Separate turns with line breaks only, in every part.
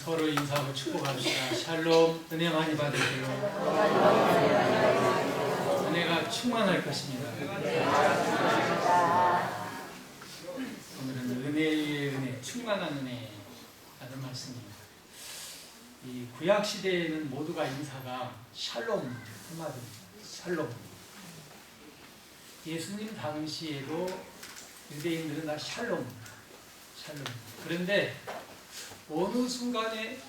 서로 인사하고 축복합시다. 샬롬, 은혜 많이 받으세요. 은혜가 충만할 것입니다. 오늘은 은혜의 은혜, 충만한 은혜 라는 말씀입니다. 이 구약 시대에는 모두가 인사가 샬롬 한마디입니다. 샬롬. 예수님 당시에도 유대인들은 다 샬롬. 그런데 어느 순간에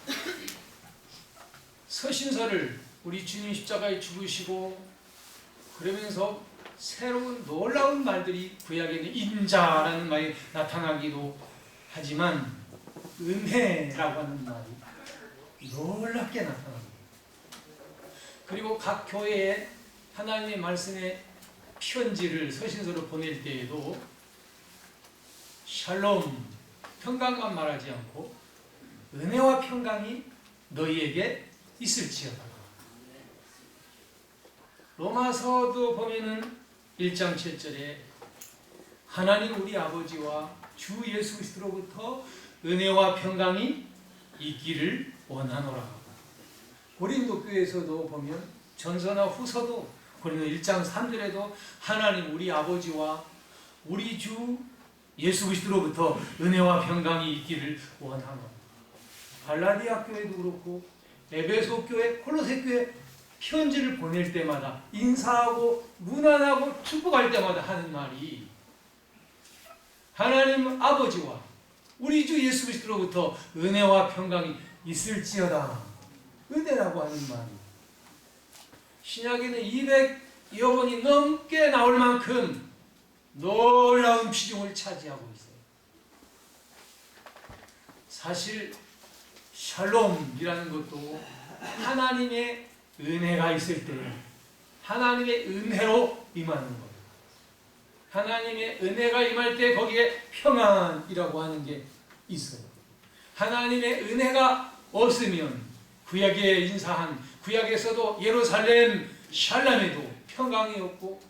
서신서를 우리 주님 십자가에 죽으시고 그러면서 새로운 놀라운 말들이 구약에는 인자라는 말이 나타나기도 하지만 은혜라고 하는 말이 놀랍게 나타납니다. 그리고 각 교회에 하나님의 말씀의 편지를 서신서로 보낼 때에도 샬롬, 평강만 말하지 않고 은혜와 평강이 너희에게 있을지어다. 로마서도 보면은 1장 7절에 하나님 우리 아버지와 주 예수 그리스도로부터 은혜와 평강이 있기를 원하노라. 고린도 교회에서도 보면 전서나 후서도 고린도 1장 3절에도 하나님 우리 아버지와 우리 주 예수 그리스도로부터 은혜와 평강이 있기를 원하노라. 갈라디아 교회도 그렇고 에베소 교회, 콜로새 교회 편지를 보낼 때마다 인사하고 문안하고 축복할 때마다 하는 말이 하나님 아버지와 우리 주 예수 그리스도로부터 은혜와 평강이 있을지어다. 은혜라고 하는 말이 신약에는 200여 번이 넘게 나올 만큼 놀라운 비중을 차지하고 있어요. 사실 샬롬이라는 것도 하나님의 은혜가 있을 때 하나님의 은혜로 임하는 거예요. 하나님의 은혜가 임할 때 거기에 평안이라고 하는 게 있어요. 하나님의 은혜가 없으면 구약에 인사한 구약에서도 예루살렘 샬람에도 평강이 없고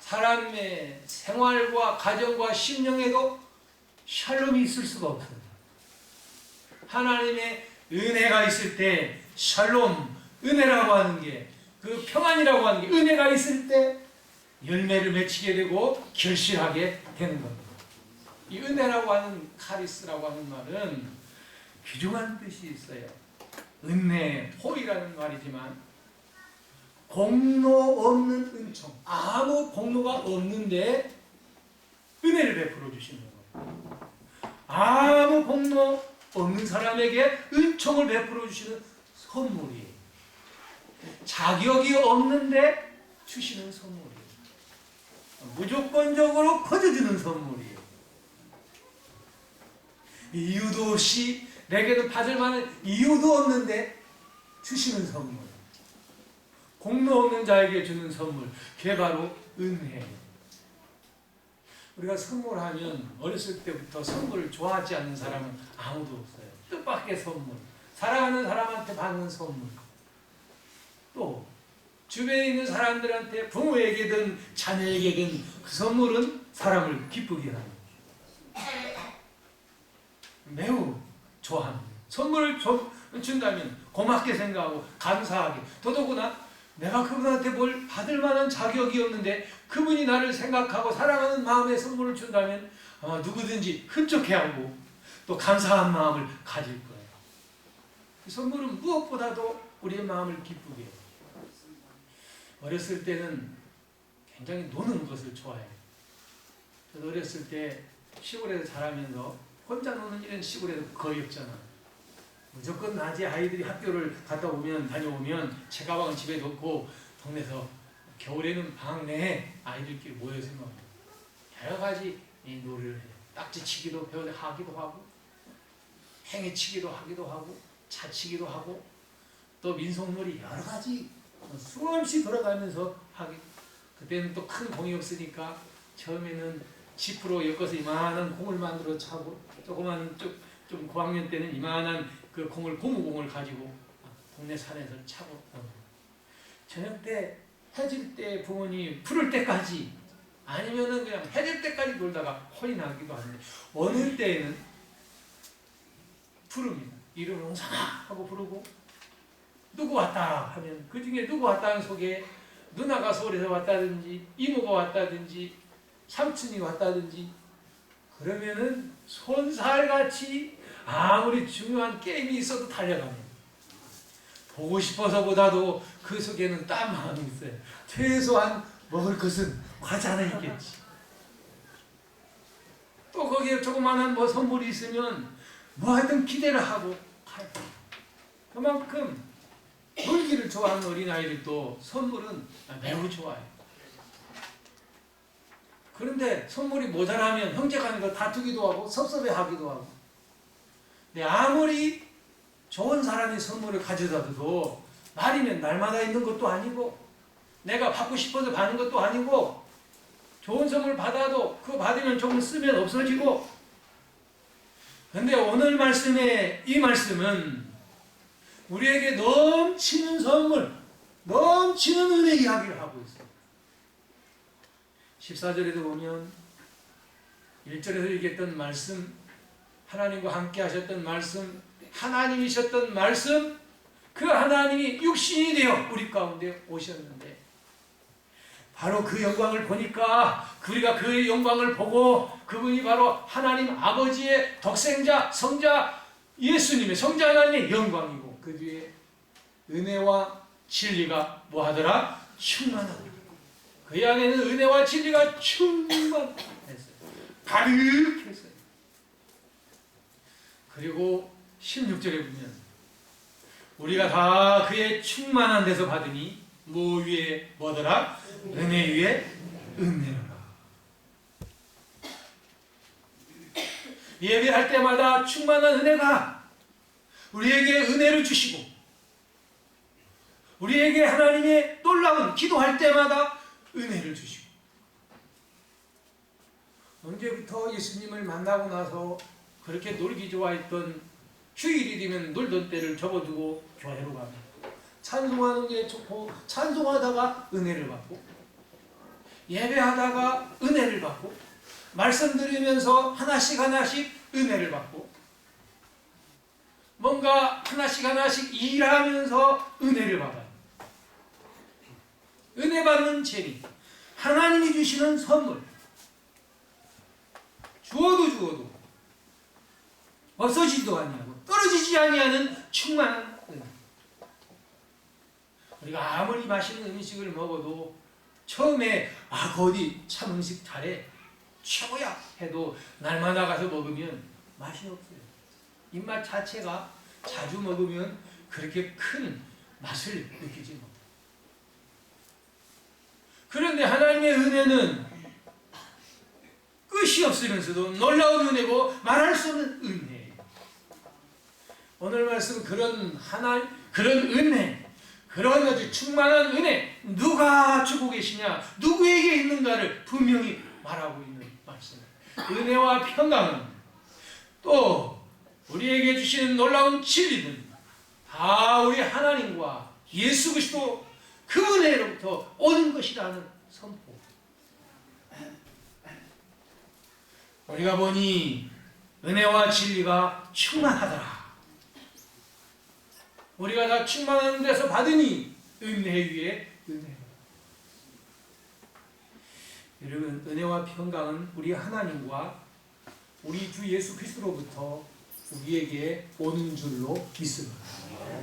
사람의 생활과 가정과 심령에도 샬롬이 있을 수가 없어요. 하나님의 은혜가 있을 때 샬롬, 은혜라고 하는 게 그 평안이라고 하는 게 은혜가 있을 때 열매를 맺히게 되고 결실하게 되는 겁니다. 이 은혜라고 하는 카리스라고 하는 말은 귀중한 뜻이 있어요. 은혜, 호의라는 말이지만 공로 없는 은총, 아무 공로가 없는데 은혜를 베풀어 주시는 거예요. 아무 공로 없는 사람에게 은총을 베풀어 주시는 선물이에요. 자격이 없는데 주시는 선물이에요. 무조건적으로 거저주는 선물이에요. 이유도 없이 내게도 받을 만한 이유도 없는데 주시는 선물. 공로 없는 자에게 주는 선물. 그게 바로 은혜예요. 우리가 선물하면 어렸을 때부터 선물을 좋아하지 않는 사람은 아무도 없어요. 뜻밖의 선물. 사랑하는 사람한테 받는 선물. 또 주변에 있는 사람들한테 부모에게든 자녀에게든 그 선물은 사람을 기쁘게 하는 매우 좋아합니다. 선물을 준다면 고맙게 생각하고 감사하게 더더구나 내가 그분한테 뭘 받을 만한 자격이 없는데 그분이 나를 생각하고 사랑하는 마음에 선물을 준다면 누구든지 흡족해하고 또 감사한 마음을 가질 거예요. 이 선물은 무엇보다도 우리의 마음을 기쁘게 해요. 어렸을 때는 굉장히 노는 것을 좋아해요. 저도 어렸을 때 시골에서 자라면서 혼자 노는 일은 시골에서 거의 없잖아. 무조건 낮에 아이들이 학교를 다녀오면 제 가방은 집에 놓고 동네에서 겨울에는 방 내에 아이들끼리 모여서 여러 가지 놀이를 해요. 딱지치기도 하기도 하고 행위치기도 하기도 하고 차치기도 하고 또 민속놀이 여러 가지 수없이 돌아가면서 하기. 그때는 또 큰 공이 없으니까 처음에는 10% 엮어서 이만한 공을 만들어 차고 조그만 좀 고학년 때는 이만한 그 공을 고무공을 가지고 동네 산에서 차고 저녁 때 해질 때 부모님 부를 때까지 아니면은 그냥 해질 때까지 놀다가 혼이 나기도 하는데 어느 때에는 부릅니다. 이름을 옹상아 하고 부르고, 누구 왔다 하면 그 중에 누구 왔다는 속에 누나가 서울에서 왔다든지 이모가 왔다든지 삼촌이 왔다든지, 그러면은 손살같이 아무리 중요한 게임이 있어도 달려갑니다. 보고 싶어서보다도 그 속에는 딴 마음이 있어요. 최소한 먹을 것은 과자는 있겠지. 또 거기에 조그마한 뭐 선물이 있으면 뭐 하여튼 기대를 하고 가요. 그만큼 놀기를 좋아하는 어린아이들도 선물은 매우 좋아해요. 그런데 선물이 모자라면 형제간에 다투기도 하고 섭섭해하기도 하고. 근데 아무리 좋은 사람이 선물을 가져다 줘도 날이면 날마다 있는 것도 아니고, 내가 받고 싶어서 받는 것도 아니고, 좋은 선물 받아도 그거 받으면 조금 쓰면 없어지고. 근데 오늘 말씀의 이 말씀은 우리에게 넘치는 선물, 넘치는 은혜 이야기를 하고 있어요. 14절에도 보면 1절에서 얘기했던 말씀, 하나님과 함께 하셨던 말씀, 하나님이셨던 말씀, 그 하나님이 육신이 되어 우리 가운데 오셨는데, 바로 그 영광을 보니까 우리가 그 영광을 보고 그분이 바로 하나님 아버지의 독생자, 성자 예수님의 성자 하나님의 영광이고, 그 뒤에 은혜와 진리가 뭐하더라? 충만하더라. 그 안에는 은혜와 진리가 충만했어요. 가득했어요. 그리고 16절에 보면 우리가 다 그의 충만한 데서 받으니 뭐 위에 뭐더라? 은혜 위에 은혜라. 예배할 때마다 충만한 은혜가 우리에게 은혜를 주시고, 우리에게 하나님의 놀라운 기도할 때마다 은혜를 주시고. 언제부터 예수님을 만나고 나서 그렇게 놀기 좋아했던, 휴일이 되면 놀던 때를 접어두고 교회로 갑니다. 찬송하는 게 좋고, 찬송하다가 은혜를 받고, 예배하다가 은혜를 받고, 말씀 들으면서 하나씩 하나씩 은혜를 받고, 뭔가 하나씩 하나씩 일하면서 은혜를 받아요. 은혜 받는 재미, 하나님이 주시는 선물, 주어도 없어지지도 아니하고 떨어지지 아니하는 충만한 은혜. 우리가 아무리 맛있는 음식을 먹어도 처음에 그 어디 참 음식 잘해, 최고야 해도 날마다 가서 먹으면 맛이 없어요. 입맛 자체가 자주 먹으면 그렇게 큰 맛을 느끼지 못해요. 그런데 하나님의 은혜는 끝이 없으면서도 놀라운 은혜고 말할 수 없는 은혜예요. 오늘 말씀 그런 은혜, 그런 아주 충만한 은혜, 누가 주고 계시냐, 누구에게 있는가를 분명히 말하고 있는 말씀입니다. 은혜와 평강은, 또 우리에게 주시는 놀라운 진리는 다 우리 하나님과 예수 그리스도 그 은혜로부터 오는 것이라는 선포. 우리가 보니 은혜와 진리가 충만하더라. 우리가 다 충만한 데서 받으니 은혜 위에 은혜. 여러분, 은혜와 평강은 우리 하나님과 우리 주 예수 그리스도로부터 우리에게 오는 줄로 믿습니다.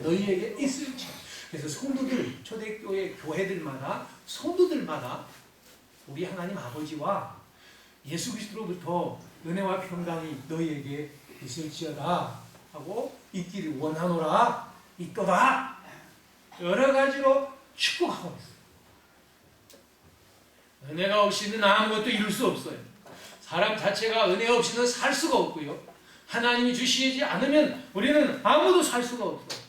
너희에게 있을지. 그래서 성도들, 초대교회 교회들마다, 성도들마다 우리 하나님 아버지와 예수 그리스도로부터 은혜와 평강이 너희에게 있을지어다 하고 있기를 원하노라, 있도다, 여러 가지로 축복하고 있어요. 은혜가 없이는 아무것도 이룰 수 없어요. 사람 자체가 은혜 없이는 살 수가 없고요, 하나님이 주시지 않으면 우리는 아무도 살 수가 없어요.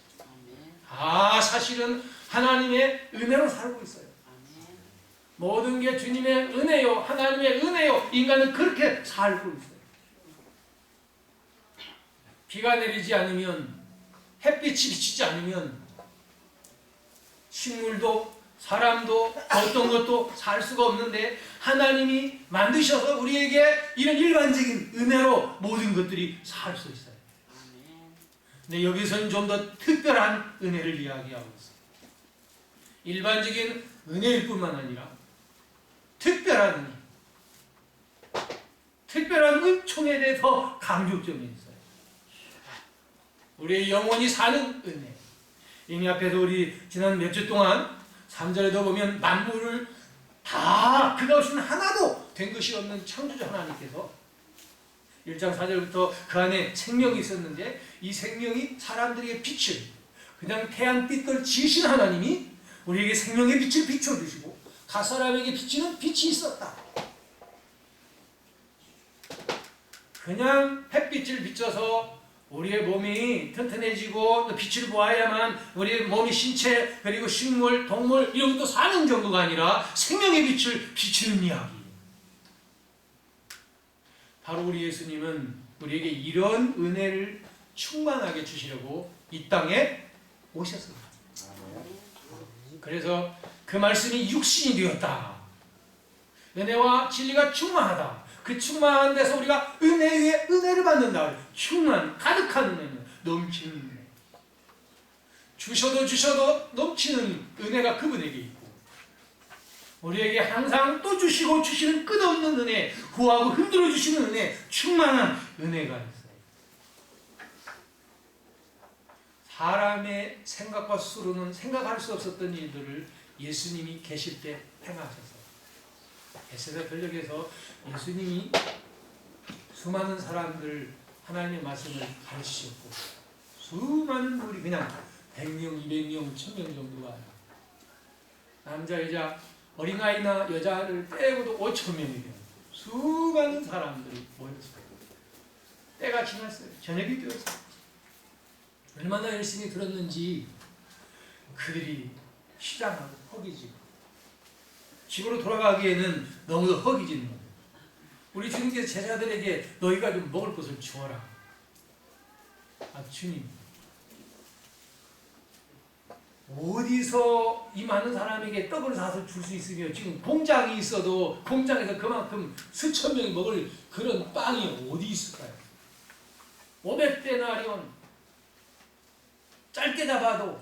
사실은 하나님의 은혜로 살고 있어요. 모든 게 주님의 은혜요, 하나님의 은혜요, 인간은 그렇게 살고 있어요. 비가 내리지 않으면, 햇빛이 비치지 않으면 식물도 사람도 어떤 것도 살 수가 없는데, 하나님이 만드셔서 우리에게 이런 일반적인 은혜로 모든 것들이 살 수 있어요. 근데 여기서는 좀 더 특별한 은혜를 이야기하고 있어요. 일반적인 은혜일 뿐만 아니라 특별한 은혜, 특별한 은총에 대해서 강조점이 있어요. 우리의 영원히 사는 은혜. 이미 앞에서 우리 지난 몇 주 동안 3절에도 보면 만물을 다 그가 없이는 하나도 된 것이 없는 창조주 하나님께서 1장 4절부터 그 안에 생명이 있었는데 이 생명이 사람들에게 빛을 그냥 태양빛을 지으신 하나님이 우리에게 생명의 빛을 비춰주시고 각 사람에게 비치는 빛이 있었다. 그냥 햇빛을 비춰서 우리의 몸이 튼튼해지고 빛을 보아야만 우리의 몸이 신체 그리고 식물, 동물 이런 것도 사는 정도가 아니라 생명의 빛을 비추는 이야기. 바로 우리 예수님은 우리에게 이런 은혜를 충만하게 주시려고 이 땅에 오셨습니다. 그래서 그 말씀이 육신이 되었다. 은혜와 진리가 충만하다. 그 충만한 데서 우리가 은혜 위에 은혜를 받는다. 충만, 가득한 은혜는 넘치는 은혜. 주셔도 넘치는 은혜가 그분에게 있고 우리에게 항상 또 주시고 주시는 끝없는 은혜, 구하고 흔들어 주시는 은혜, 충만한 은혜가 있어요. 사람의 생각과 스스로는 생각할 수 없었던 일들을 예수님이 계실 때 행하셔서 에스더 전력에서 예수님이 수많은 사람들 하나님의 말씀을 가르치셨고 수많은 우리 그냥 100명, 200명, 1000명 정도가 남자, 여자, 어린아이나 여자를 빼고도 5,000명이 돼요. 수많은 사람들이 모였어요. 때가 지났어요. 저녁이 되었어요. 얼마나 열심히 들었는지 그들이 시장하고 허기지고 집으로 돌아가기에는 너무 허기지는 거예요. 우리 주님께서 제자들에게 너희가 좀 먹을 것을 주어라. 아, 주님 어디서 이 많은 사람에게 떡을 사서 줄 수 있으며 지금 공장이 있어도 공장에서 그만큼 수천 명이 먹을 그런 빵이 어디 있을까요? 500데나리온 짧게 잡아도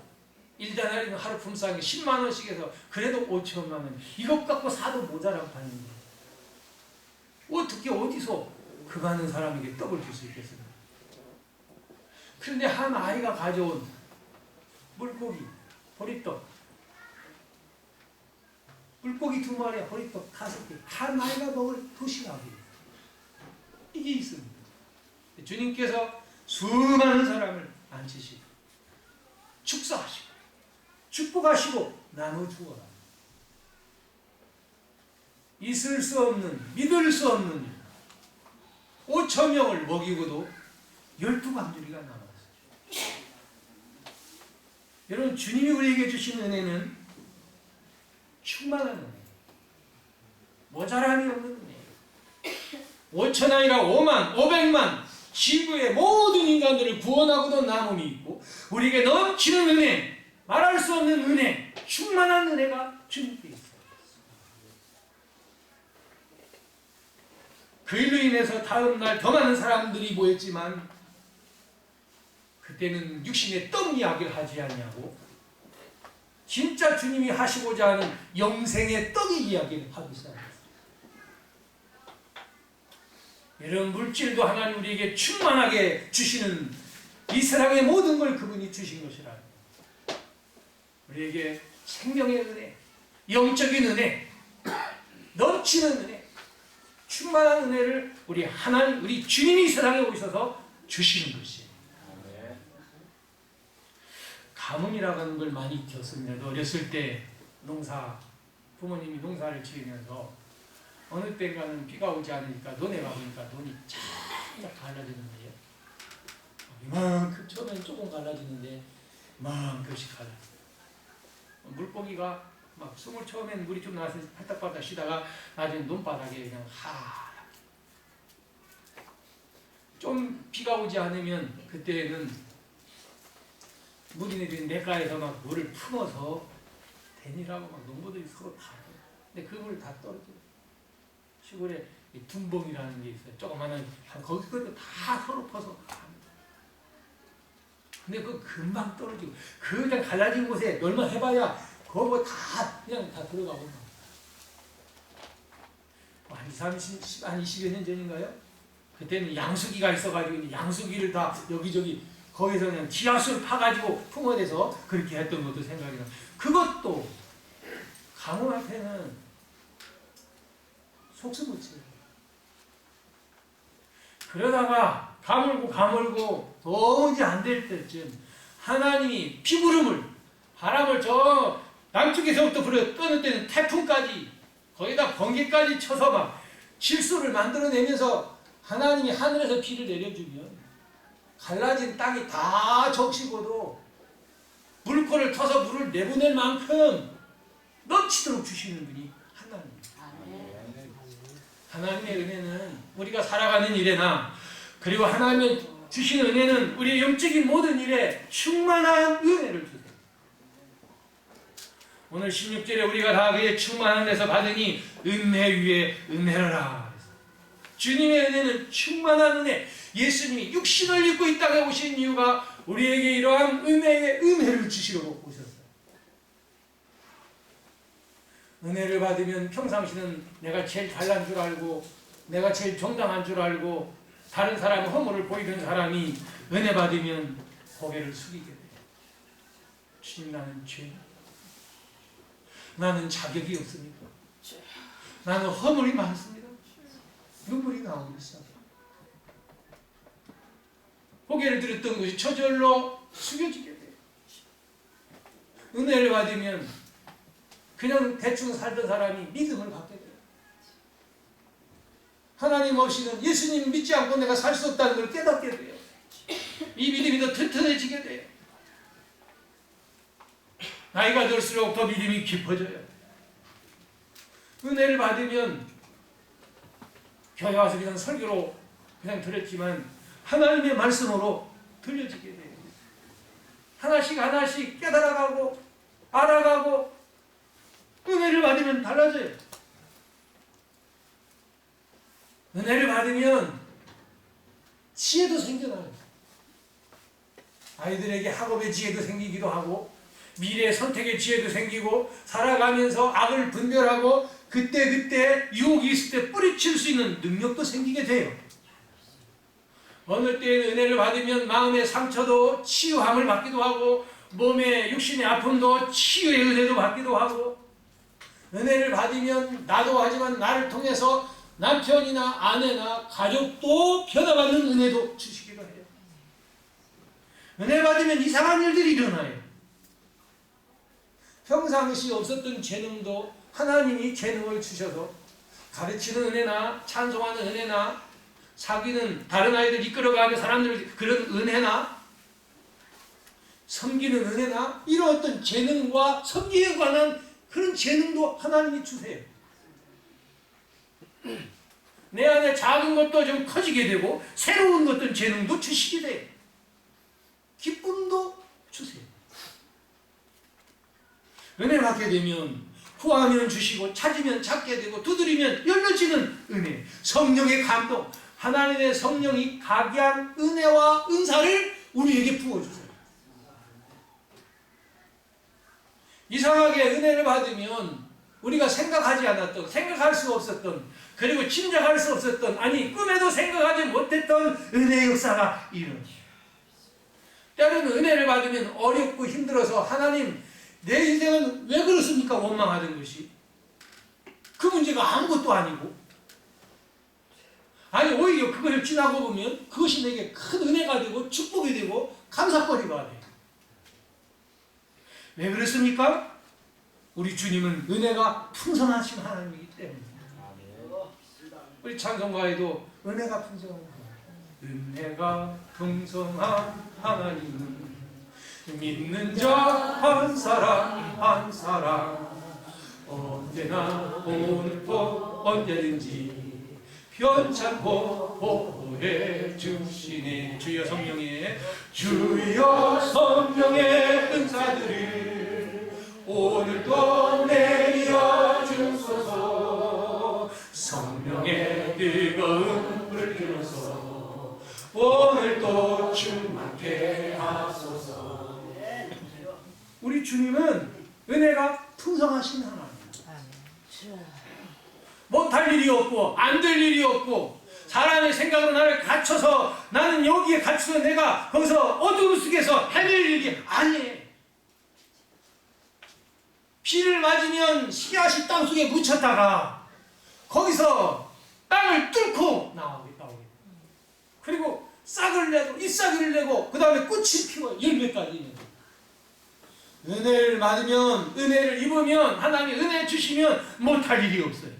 1데나리온 하루 품삯이 10만 원씩 해서 그래도 5천만 원. 이것 갖고 사도 모자란 판인데 어떻게 어디서 그 많은 사람에게 떡을 줄 수 있겠습니까? 그런데 한 아이가 가져온 물고기, 보리떡, 물고기 2마리에 보리떡 5개, 한 아이가 먹을 도시락이 이게 있습니다. 주님께서 수많은 사람을 앉히시고 축사하시고 축복하시고 나눠주어라. 있을 수 없는, 믿을 수 없는 일. 5,000명을 먹이고도 12광주리가 남았어요. 여러분, 주님이 우리에게 주신 은혜는 충만한 은혜, 모자람이 없는 은혜. 5천 아니라 5만, 500만 지구의 모든 인간들을 구원하고도 남음이 있고 우리에게 넘치는 은혜, 말할 수 없는 은혜, 충만한 은혜가 주님께 있어요. 그 일로 인해서 다음날 더 많은 사람들이 모였지만 그때는 육신의 떡 이야기를 하지 않냐고 진짜 주님이 하시고자 하는 영생의 떡의 이야기를 하기 시작했어요. 이런 물질도 하나님 우리에게 충만하게 주시는 이 세상의 모든 걸 그분이 주신 것이라. 우리에게 생명의 은혜, 영적인 은혜, 넘치는 은혜, 충만한 은혜를 우리 하나님, 우리 주님이 이 세상에 오셔서 주시는 것이에요. 가뭄이라고 하는 걸 많이 겪습니다. 어렸을 때 부모님이 농사를 지으면서 어느 때가는 비가 오지 않으니까 논에가 오니까 논이 쫙 갈라지는 거예요. 이만큼 처음에는 조금 갈라지는데 이만큼씩 갈라져요. 물고기가 막 숨을 처음에는 물이 좀 나와서 팔딱팔딱 쉬다가 나중에 논바닥에 그냥 좀 비가 오지 않으면 그때는 물이 내린 냇가에서 막 물을 품어서 대니라고 막 농부들이 서로 다 해요. 근데 그 물을 다 떨어져요. 시골에 둔봉이라는 게 있어요. 조그마한 거기서 다 서로 퍼서 합니다. 근데 그거 금방 떨어지고 그 그냥 갈라진 곳에 얼마 해봐야 그거 뭐 다 그냥 다 들어가고 한 20여 년 전인가요? 그때는 양수기가 있어가지고 양수기를 다 여기저기 거기서 그냥 지하수를 파가지고 풍어내서 그렇게 했던 것도 생각이 나. 그것도 가뭄 앞에는 속수무책. 그러다가 가물고 도무지 안 될 때쯤 하나님이 비구름을 바람을 저 남쪽에서부터 불어 떠는 때는 태풍까지 거기다 번개까지 쳐서 막 질소를 만들어내면서 하나님이 하늘에서 비를 내려주면 갈라진 땅이 다 적시고도 물꼬를 터서 물을 내보낼 만큼 넘치도록 주시는 분이 하나님. 하나님의 은혜는 우리가 살아가는 일에나 그리고 하나님의 주시는 은혜는 우리의 영적인 모든 일에 충만한 은혜를 주세요. 오늘 16절에 우리가 다 그의 충만한 데서 받으니 은혜 위에 은혜라. 주님의 은혜는 충만한 은혜. 예수님이 육신을 입고 이 땅에 오신 이유가 우리에게 이러한 은혜를 주시려고 오셨어요. 은혜를 받으면 평상시는 내가 제일 잘난 줄 알고 내가 제일 정당한 줄 알고 다른 사람은 허물을 보이던 사람이 은혜 받으면 고개를 숙이게 돼요. 주님, 나는 죄, 나는 자격이 없습니다. 나는 허물이 많습니다. 눈물이 나오기 시작해요. 고개를 들었던 것이 저절로 숙여지게 돼요. 은혜를 받으면 그냥 대충 살던 사람이 믿음을 갖게 돼요. 하나님 없이는 예수님 믿지 않고 내가 살 수 없다는 걸 깨닫게 돼요. 이 믿음이 더 튼튼해지게 돼요. 나이가 들수록 더 믿음이 깊어져요. 은혜를 받으면 교회 와서 그냥 설교로 그냥 들었지만 하나님의 말씀으로 들려지게 돼요. 하나씩 깨달아가고 알아가고 은혜를 받으면 달라져요. 은혜를 받으면 지혜도 생겨나요. 아이들에게 학업의 지혜도 생기기도 하고 미래 선택의 지혜도 생기고 살아가면서 악을 분별하고 그때 유혹이 있을 때 뿌리칠 수 있는 능력도 생기게 돼요. 어느 때에는 은혜를 받으면 마음의 상처도 치유함을 받기도 하고 몸의 육신의 아픔도 치유의 은혜도 받기도 하고 은혜를 받으면 나도 하지만 나를 통해서 남편이나 아내나 가족도 변화받는 은혜도 주시기도 해요. 은혜 받으면 이상한 일들이 일어나요. 평상시 없었던 재능도 하나님이 재능을 주셔서 가르치는 은혜나 찬송하는 은혜나 사귀는 다른 아이들 이끌어가는 사람들 그런 은혜나 섬기는 은혜나 이런 어떤 재능과 섬기에 관한 그런 재능도 하나님이 주세요. 내 안에 작은 것도 좀 커지게 되고 새로운 어떤 재능도 주시게 돼요. 기쁨도 주세요. 은혜 받게 되면 구하면 주시고 찾으면 찾게 되고 두드리면 열려지는 은혜, 성령의 감동, 하나님의 성령이 각양 은혜와 은사를 우리에게 부어주세요. 이상하게 은혜를 받으면 우리가 생각하지 않았던, 생각할 수 없었던, 그리고 짐작할 수 없었던, 아니 꿈에도 생각하지 못했던 은혜의 역사가 일어나요. 때로는 은혜를 받으면 어렵고 힘들어서 하나님 내 인생은 왜 그렇습니까? 원망하던 것이 그 문제가 아무것도 아니고 아니 오히려 그걸 지나고 보면 그것이 내게 큰 은혜가 되고 축복이 되고 감사거리가 돼요. 왜 그렇습니까? 우리 주님은 은혜가 풍성하신 하나님이기 때문에. 우리 찬송가에도 은혜가 풍성한 하나님, 은혜가 풍성한 하나님은 믿는 자 한 사람 언제나 오늘도 언제든지 편찮고 보호해 주시네. 주여 성령의 은사들을 오늘도 내려 주소서. 성령의 뜨거운 불 켜서 오늘도 충만케 하소서. 우리 주님은 은혜가 풍성하신 하나님. 못할 일이 없고 안 될 일이 없고 사람의 생각으로 나를 갇혀서 나는 여기에 갇혀서 내가 거기서 어둠 속에서 헤맬 일이 아니에요. 비를 맞으면 씨앗이 땅속에 묻혔다가 거기서 땅을 뚫고 나오게. 그리고 싹을 내고 잎사귀를 내고 그 다음에 꽃이 피워 열매까지. 은혜를 받으면 은혜를 입으면 하나님이 은혜 주시면 못할 일이 없어요.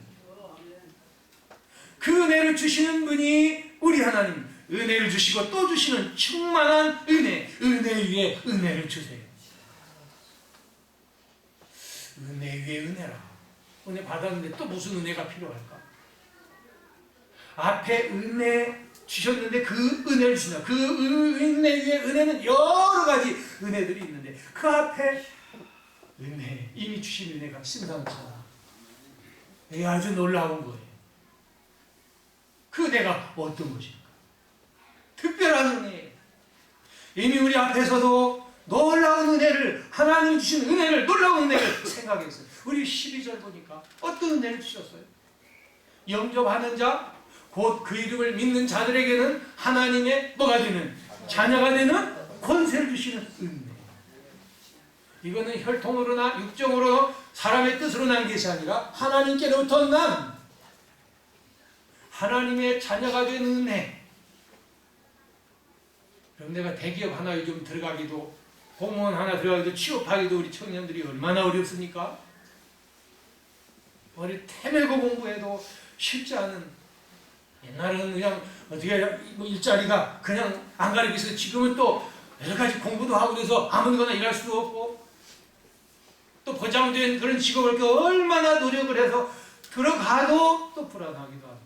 그 은혜를 주시는 분이 우리 하나님. 은혜를 주시고 또 주시는 충만한 은혜. 은혜 위에 은혜를 주세요. 은혜 위에 은혜라. 은혜 받았는데 또 무슨 은혜가 필요할까? 앞에 은혜 주셨는데 그 은혜를 주신다. 그 은혜 위에 은혜는 여러 가지 은혜들이 있는데 그 앞에 은혜, 이미 주신 은혜가 심상찮아. 이게 아주 놀라운 거예요. 그 은혜가 어떤 것인가? 특별한 은혜. 이미 우리 앞에서도 놀라운 은혜를, 하나님 주신 은혜를, 놀라운 은혜를 생각했어요. 우리 12절 보니까 어떤 은혜를 주셨어요? 영접하는 자, 곧 그 이름을 믿는 자들에게는 하나님의 뭐가 되는? 자녀가 되는 권세를 주시는 은혜. 이거는 혈통으로나 육정으로 사람의 뜻으로 난 것이 아니라 하나님께로부터 난 하나님의 자녀가 된 은혜. 그럼 내가 대기업 하나 요즘 들어가기도, 공무원 하나 들어가기도, 취업하기도 우리 청년들이 얼마나 어렵습니까? 머리 태매고 공부해도 쉽지 않은, 옛날에는 그냥 어떻게 뭐 일자리가 그냥 안 가리켜서 지금은 또 여러 가지 공부도 하고 그래서 아무데나 일할 수도 없고 또 보장된 그런 직업을 얼마나 노력을 해서 들어가도 또 불안하기도 하고.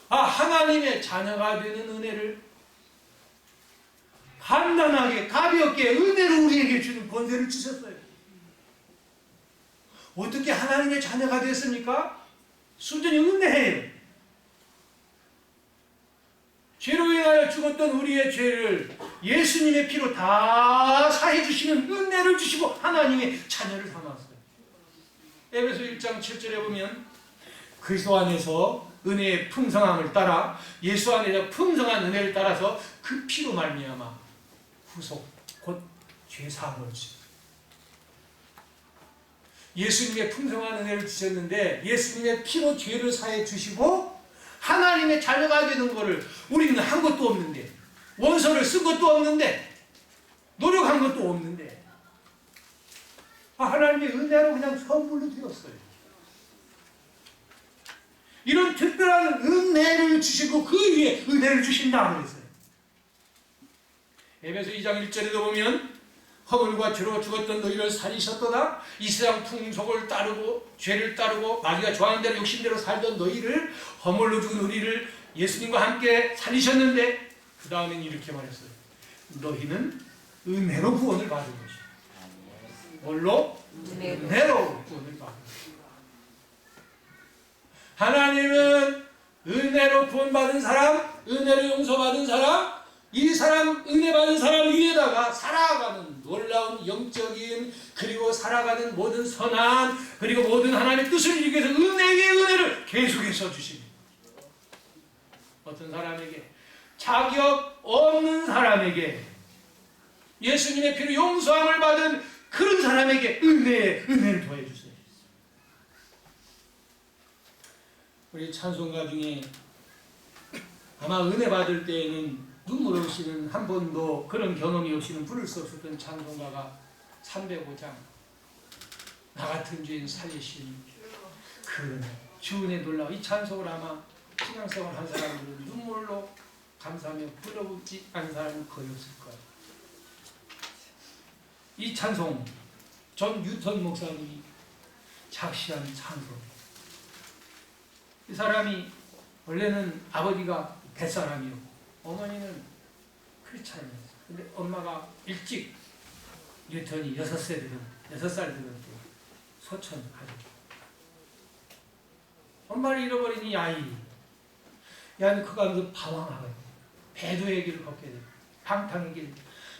하나님의 자녀가 되는 은혜를 간단하게 가볍게 은혜로 우리에게 주는 권세를 주셨어요. 어떻게 하나님의 자녀가 됐습니까? 순전히 은혜예요. 죄로 인하여 죽었던 우리의 죄를 예수님의 피로 다 사해 주시는 은혜를 주시고 하나님의 자녀를 삼았어요. 에베소 1장 7절에 보면 그리스도 안에서 은혜의 풍성함을 따라 예수 안에서 풍성한 은혜를 따라서 그 피로 말미암아 후속 곧 죄사함을 주셨어요. 예수님의 풍성한 은혜를 주셨는데 예수님의 피로 죄를 사해 주시고 하나님의 자녀가 되는 것을 우리는 한 것도 없는데, 원서를 쓴 것도 없는데, 노력한 것도 없는데 하나님의 은혜로 그냥 선물로 드렸어요. 이런 특별한 은혜를 주시고 그 위에 은혜를 주신다 그랬어요. 에베소 2장 1절에도 보면 허물과 죄로 죽었던 너희를 살리셨도다. 이 세상 풍속을 따르고 죄를 따르고 마귀가 좋아하는 대로 욕심대로 살던 너희를, 허물로 죽은 우리를 예수님과 함께 살리셨는데 그 다음엔 이렇게 말했어요. 너희는 은혜로 구원을 받은 것이다. 뭘로? 은혜로 구원을 받은 것이다. 하나님은 은혜로 구원받은 사람, 은혜로 용서받은 사람, 이 사람, 은혜 받은 사람 위에다가 살아가는 놀라운 영적인, 그리고 살아가는 모든 선한, 그리고 모든 하나님의 뜻을 이루기 위해서 은혜 위에 은혜를 계속해서 주십니다. 어떤 사람에게, 자격 없는 사람에게, 예수님의 피로 용서함을 받은 그런 사람에게 은혜를 더해 주세요. 우리 찬송가 중에 아마 은혜 받을 때에는 눈물 없이는 한 번도 그런 경험이 없이는 부를 수 없었던 찬송가가 305장 나 같은 죄인 살리신 그 주 은혜 놀라워. 이 찬송을 아마 신앙생활 한 사람들은 눈물로 감사하며 불러보지 않은 사람은 거의 없을 거예요. 이 찬송 존 뉴턴 목사님이 작시한 찬송. 이 사람이 원래는 아버지가 뱃사람이었고 어머니는 크리스찬이었어요. 근데 엄마가 일찍 뉴턴이 6살 되던 때 소천하죠. 엄마를 잃어버린 이 아이, 그가 방황하거든요. 배도의 길을 걷게 돼요. 방탕의 길,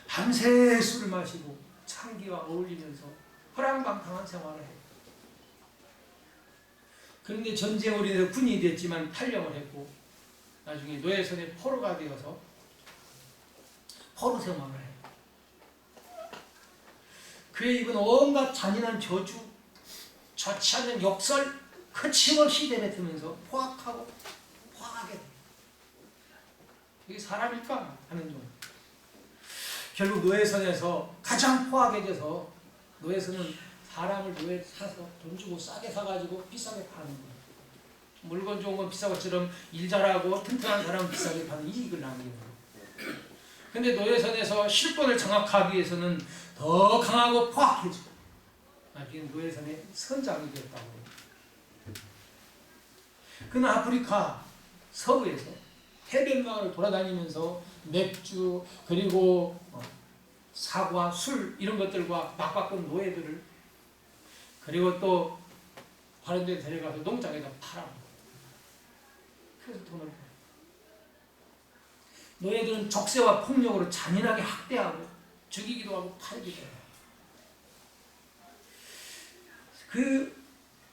밤새 술을 마시고 상기와 어울리면서 허랑방탕한 생활을 해요. 그런데 전쟁으로 인해서 군인이 됐지만 탈영을 했고 나중에 노예선의 포로가 되어서 포로 생활을 해요. 그에 입은 온갖 잔인한 저주, 좋지 않은 욕설 거침없이 내뱉으면서 포악하게 돼요. 이게 사람일까 하는 종. 결국 노예선에서 가장 포악해져서 노예선은 사람을 노예 사서 돈 주고 싸게 사가지고 비싸게 파는 거예요. 물건 좋은 건 비싼 것처럼 일 잘하고 튼튼한 사람은 비싸게 파는 이익을 남기는 거예요. 근데 노예선에서 실권을 장악하기 위해서는 더 강하고 포악해져. 나중에 노예선의 선장이 되었다고 해요. 그는 아프리카 서부에서 해변마을을 돌아다니면서 맥주 그리고 사과, 술 이런 것들과 맞바꾼 노예들을 그리고 또 다른 데 데려가서 농장에다 팔아먹어요. 그래서 돈을 벌어요. 노예들은 족쇄와 폭력으로 잔인하게 학대하고 죽이기도 하고 팔기도 해요.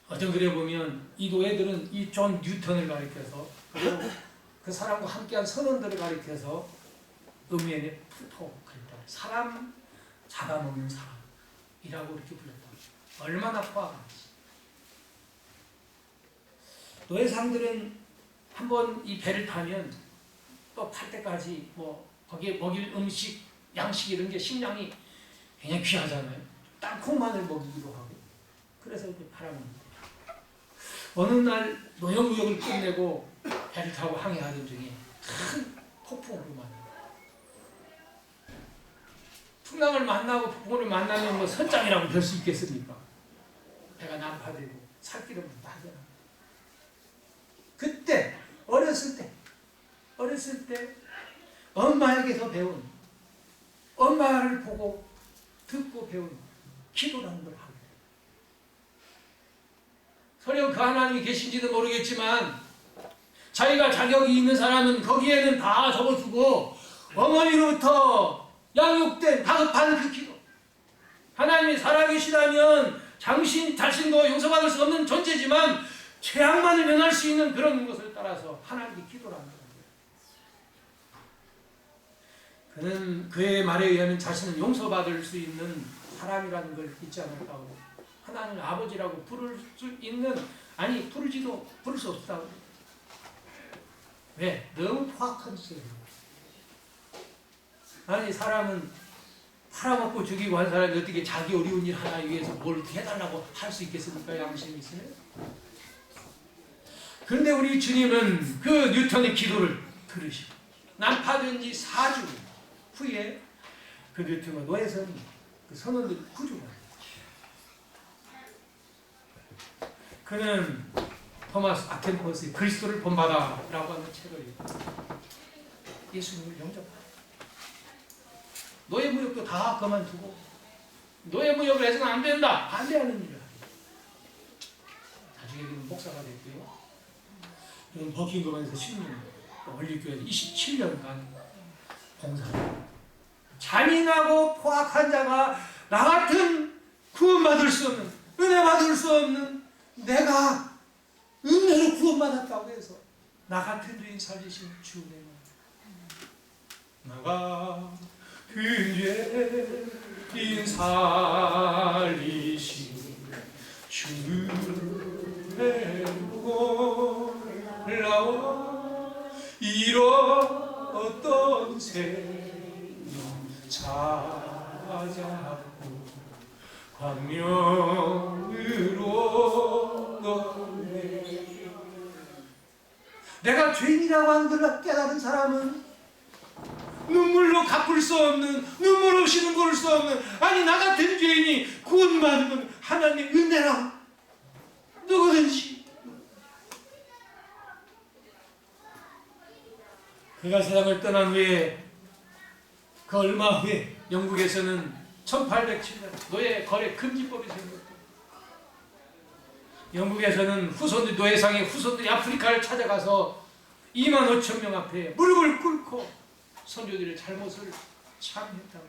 어떤 글에 보면 이 노예들은 이 존 뉴턴을 가리켜서 그리고 그 사람과 함께한 선원들을 가리켜서 음연의 푸토 그랬다. 사람 잡아먹는 사람이라고 이렇게 불렀다. 얼마나 포악한지. 노예상들은 한번 이 배를 타면 또 탈 때까지 거기에 먹일 음식, 양식 이런 게 식량이 굉장히 귀하잖아요. 땅콩만을 먹이기도 하고 그래서 이렇게 팔아먹는 어느 날 노예무역을 끝내고 배를 타고 항해하던 중에 큰 폭풍으로 만나요. 풍랑을 만나고 폭풍을 만나면 선장이라고 별 수 있겠습니까? 배가 난파되고 살길을 못 하잖아. 그때 어렸을 때 엄마에게서 배운 엄마를 보고 듣고 배운 기도라는 걸 하고 설령 그 하나님이 계신지도 모르겠지만 자기가 자격이 있는 사람은 거기에는 다 적어주고 어머니로부터 양육된 다급한 그 기도 하나님이 살아계시다면 자신도 용서받을 수 없는 존재지만 죄악만을 면할 수 있는 그런 것을 따라서 하나님께 기도를 합니다. 그는 그의 말에 의하면 자신은 용서받을 수 있는 사람이라는 걸 잊지 않았다고 하나님을 아버지라고 부를 수 있는 부를 수 없다고. 왜? 너무 포악한 짓이에요. 아니 사람은 팔아먹고 죽이고 한 사람이 어떻게 자기 어려운 일 하나 위해서 뭘 해달라고 할 수 있겠습니까? 양심이 있으면. 그런데 우리 주님은 그 뉴턴의 기도를 들으시고 난파된 지 4주 후에 그 뉴턴과 노예선 그 선원들을 구조합니다. 그는 토마스 아켄포스의 그리스도를 본받아라고 하는 책을 예수님을 영접합니다. 노예무역도 다 그만두고 노예무역을 해서는 안 된다. 반대하는 일을 합니다. 나중에 그는 목사가 됐고요. 그는 버킹엄에서 10년, 원리교회에서 27년간 봉사합니다. 잔인하고 포악한 자가 나 같은 구원받을 수 없는 은혜 받을 수 없는 내가 은혜로 구원받았다고 해서 나 같은 죄인 살리신 주 은혜는 나 같은 죄인 살리신 주 은혜로 올라와 잃었던 생명 찾아고 광명으로 너네 내가 죄인이라고 하는 걸 깨달은 사람은 눈물로 갚을 수 없는 눈물 없이 눈물 수 없는 나 같은 죄인이 구원받는 건 하나님의 은혜라 누구든지 그가 세상을 떠난 후에 그 얼마 후에 영국에서는 1807년 노예 거래 금지법이 생겼고 영국에서는 노예상의 후손들이 아프리카를 찾아가서 25,000명 앞에 무릎을 꿇고 선조들의 잘못을 참여했다고.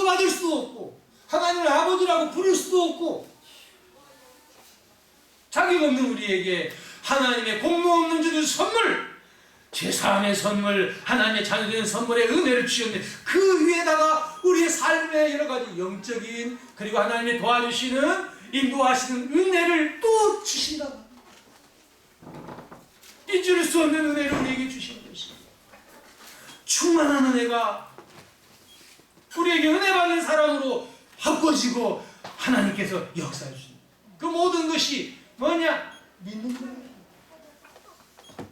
받을 수도 없고 하나님을 아버지라고 부를 수도 없고 자격 없는 우리에게 하나님의 공로 없는 주는 선물, 제3의 선물, 하나님의 자녀되는 선물의 은혜를 주셨는데 그 위에다가 우리의 삶의 여러 가지 영적인 그리고 하나님의 도와주시는 인도하시는 은혜를 또 주신다. 잊을 수 없는 은혜를 우리에게 주시는 것입니다. 충만한 은혜가 우리에게 은혜 받는 사람으로 바꿔지고 하나님께서 역사해 주십니다. 그 모든 것이 뭐냐? 믿는 거예요.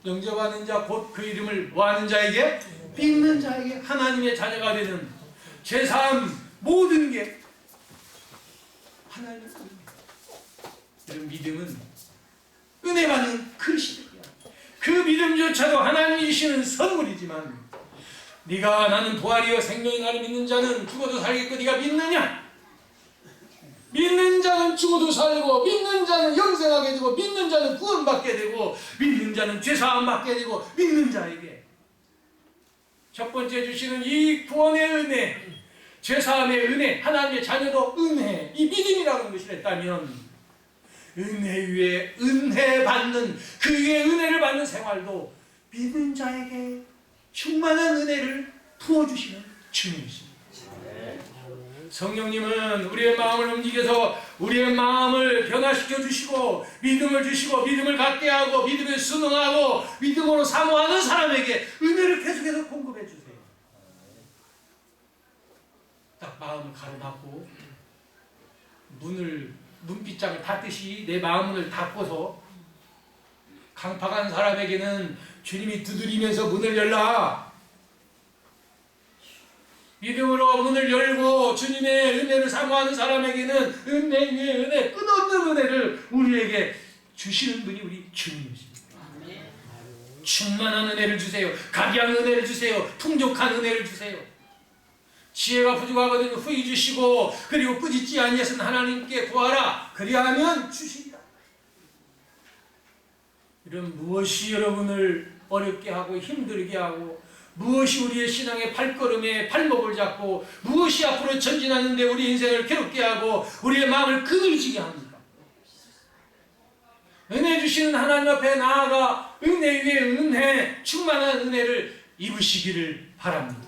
영접하는 자 곧 그 이름을 뭐하는 자에게? 믿는 자에게 하나님의 자녀가 되는 제3 모든 게 하나님의 은혜. 이런 믿음은 은혜 받는 그 시대야. 그 믿음조차도 하나님이 주시는 선물이지만 네가 나는 부활이요 생명이 나를 믿는 자는 죽어도 살겠고 네가 믿느냐? 믿는 자는 죽어도 살고 믿는 자는 영생하게 되고 믿는 자는 구원받게 되고 믿는 자는 죄사함 받게 되고 믿는 자에게 첫 번째 주시는 이 구원의 은혜, 죄사함의 은혜, 하나님의 자녀도 은혜, 이 믿음이라는 것을 했다면 은혜 위에 은혜 받는 그 위에 은혜를 받는 생활도 믿는 자에게 충만한 은혜를 부어주시는 주님이십니다. 성령님은 우리의 마음을 움직여서 우리의 마음을 변화시켜 주시고 믿음을 주시고 믿음을 갖게 하고 믿음에 순응하고 믿음으로 사모하는 사람에게 은혜를 계속해서 공급해 주세요. 딱 마음을 가로막고 문빗장을 닫듯이 내 마음을 닫고서 강팍한 사람에게는 주님이 두드리면서 문을 열라. 믿음으로 문을 열고 주님의 은혜를 사모하는 사람에게는 은혜 위에 은혜, 끝없는 은혜를 우리에게 주시는 분이 우리 주님이십니다. 충만한 은혜를 주세요. 가비한 은혜를 주세요. 풍족한 은혜를 주세요. 지혜가 부족하거든 후히 주시고 그리고 꾸짖지 아니하신 하나님께 구하라. 그리하면 주시리라. 이런 무엇이 여러분을 어렵게 하고 힘들게 하고 무엇이 우리의 신앙의 발걸음에 발목을 잡고 무엇이 앞으로 전진하는데 우리 인생을 괴롭게 하고 우리의 마음을 그늘지게 합니까? 은혜 주시는 하나님 앞에 나아가 은혜 위에 은혜, 충만한 은혜를 입으시기를 바랍니다.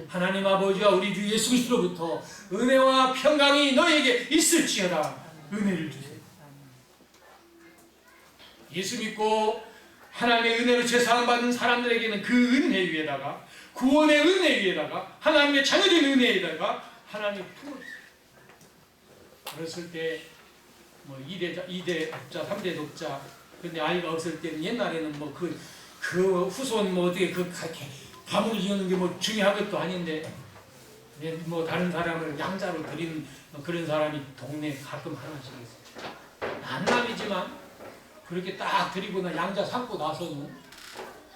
하나님 아버지와 우리 주 예수 그리스도로부터 은혜와 평강이 너에게 있을지어다. 은혜를 주세요. 예수 믿고 하나님의 은혜로 제사함 받는 사람들에게는 그 은혜 위에다가 구원의 은혜 위에다가 하나님의 자녀된 은혜에다가 하나님이 부어주세요. 어렸을 때 뭐 2대 독자, 3대 독자 근데 아이가 없을 때는 옛날에는 뭐 그 후손 뭐 어떻게 그 가문을 이루는 게 뭐 중요한 것도 아닌데 뭐 다른 사람을 양자로 드리는 그런 사람이 동네에 가끔 하나씩 있어요. 남남이지만 그렇게 딱 드리고나 양자 삼고 나서는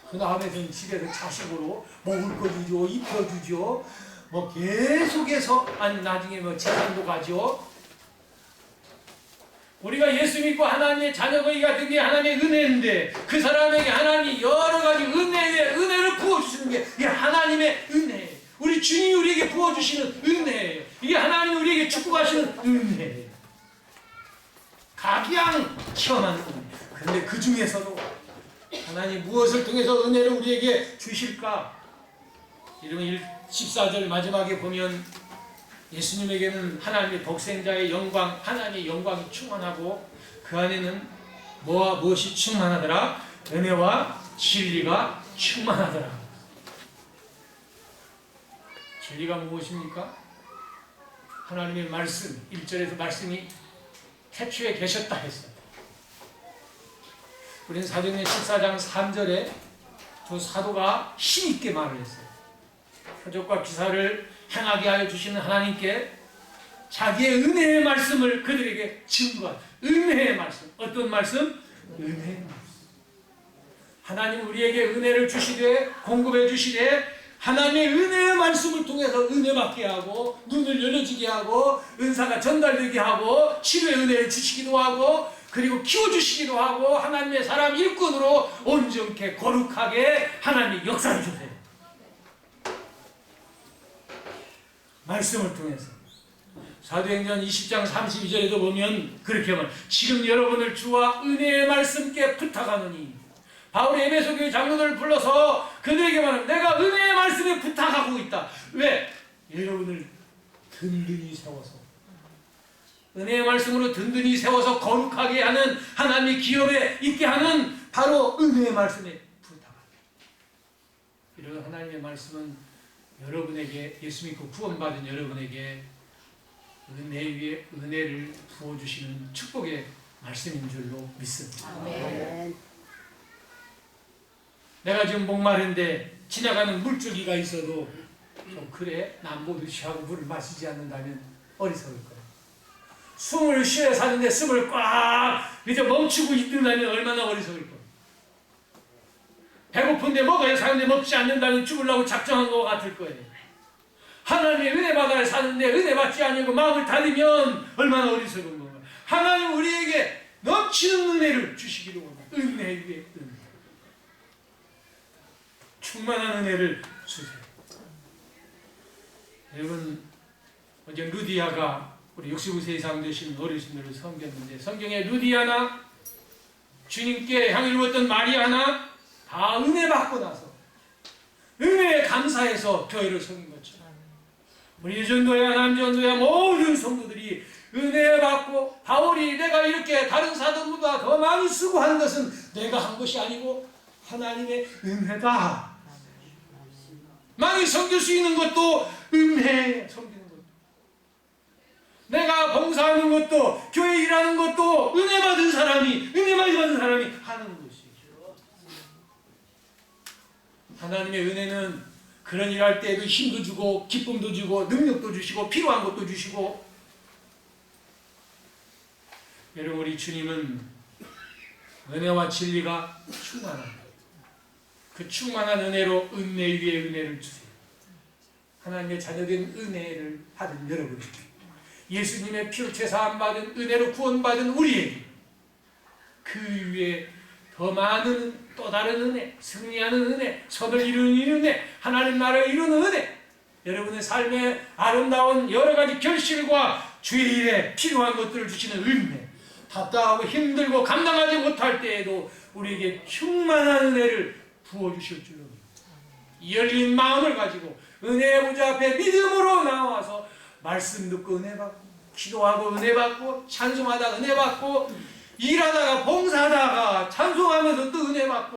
그 다음에는 집에서 자식으로 먹을 거 주죠, 입혀주죠, 뭐 계속해서 아니 나중에 뭐 재산도 가죠. 우리가 예수 믿고 하나님의 자녀가 된 게 하나님의 은혜인데 그 사람에게 하나님이 여러 가지 은혜에 은혜를 부어주시는 게 이게 하나님의 은혜예요. 우리 주님이 우리에게 부어주시는 은혜예요. 이게 하나님이 우리에게 축복하시는 은혜예요. 각양 체험하는 은혜. 그런데 그 중에서도 하나님 무엇을 통해서 은혜를 우리에게 주실까? 이러면 14절 마지막에 보면 예수님에게는 하나님의 독생자의 영광, 하나님의 영광이 충만하고 그 안에는 뭐와 무엇이 충만하더라? 은혜와 진리가 충만하더라. 진리가 무엇입니까? 하나님의 말씀, 1절에서 말씀이 태초에 계셨다 했어요. 우리는 사도행전 14장 3절에 두 사도가 힘있게 말을 했어요. 표적과 기사를 행하게 하여 주시는 하나님께 자기의 은혜의 말씀을 그들에게 증거한 은혜의 말씀. 어떤 말씀? 은혜의 말씀. 하나님 우리에게 은혜를 주시되 공급해 주시되 하나님의 은혜의 말씀을 통해서 은혜 받게 하고 눈을 열려지게 하고 은사가 전달되게 하고 치료의 은혜를 주시기도 하고 그리고 키워주시기도 하고 하나님의 사람 일꾼으로 온전케 거룩하게 하나님이 역사해 주세요. 말씀을 통해서. 사도행전 20장 32절에도 보면 그렇게 말. 지금 여러분을 주와 은혜의 말씀께 부탁하노니. 바울이 에베소 교회 장로들을 불러서 그들에게 말하면 내가 은혜의 말씀에 부탁하고 있다. 왜? 여러분을 든든히 세워서, 은혜의 말씀으로 든든히 세워서 거룩하게 하는, 하나님의 기업에 있게 하는 바로 은혜의 말씀에 부탁합니다. 이런 하나님의 말씀은 여러분에게, 예수 믿고 구원받은 여러분에게 은혜 위에 은혜를 부어주시는 축복의 말씀인 줄로 믿습니다.
아멘.
내가 지금 목마른데 지나가는 물줄기가 있어도 좀 그래 남보듯이 하고 물을 마시지 않는다면 어리석을 거예요. 숨을 쉬어 사는데 숨을 꽉 이제 멈추고 있는다면 얼마나 어리석을 거예요. 배고픈데 먹어야 사는데 먹지 않는다면 죽으려고 작정한 것 같을 거예요. 하나님의 은혜 받아야 사는데 은혜 받지 않고 마음을 닫으면 얼마나 어리석은 건가. 하나님 우리에게 넘치는 은혜를 주시기를 원합니다. 은혜 위에 은혜, 충만한 은혜를 주세요. 여러분, 어제 루디아가 우리 65세 이상 되신 어르신들을 섬겼는데, 성경에 루디아나 주님께 향을 입었던 마리아나 다 은혜 받고 나서 은혜에 감사해서 교회를 섬긴 것처럼 우리 유전도야 남전도야 모든 성도들이 은혜 받고, 바울이 내가 이렇게 다른 사도보다 더 많이 수고한 것은 내가 한 것이 아니고 하나님의 은혜다. 많이 섬길 수 있는 것도 은혜, 섬기는 것도, 내가 봉사하는 것도, 교회 일하는 것도 은혜 받은 사람이, 은혜 많이 받은 사람이 하는 것이죠. 하나님의 은혜는 그런 일 할 때에도 힘도 주고 기쁨도 주고 능력도 주시고 필요한 것도 주시고. 여러분, 우리 주님은 은혜와 진리가 충만합니다. 그 충만한 은혜로 은혜 위에 은혜를 주세요. 하나님의 자녀된 은혜를 받은 여러분에게, 예수님의 피로 죄사함 받은 은혜로 구원받은 우리에게 그 위에 더 많은 또 다른 은혜, 승리하는 은혜, 선을 이루는 은혜, 하나님 나라를 이루는 은혜, 여러분의 삶의 아름다운 여러 가지 결실과 주의 일에 필요한 것들을 주시는 은혜, 답답하고 힘들고 감당하지 못할 때에도 우리에게 충만한 은혜를 부어주실 줄로 믿습니다. 열린 마음을 가지고 은혜의 보좌 앞에 믿음으로 나와서 말씀 듣고 은혜 받고, 기도하고 은혜 받고, 찬송하다 은혜 받고, 일하다가 봉사하다가 찬송하면서 또 은혜 받고,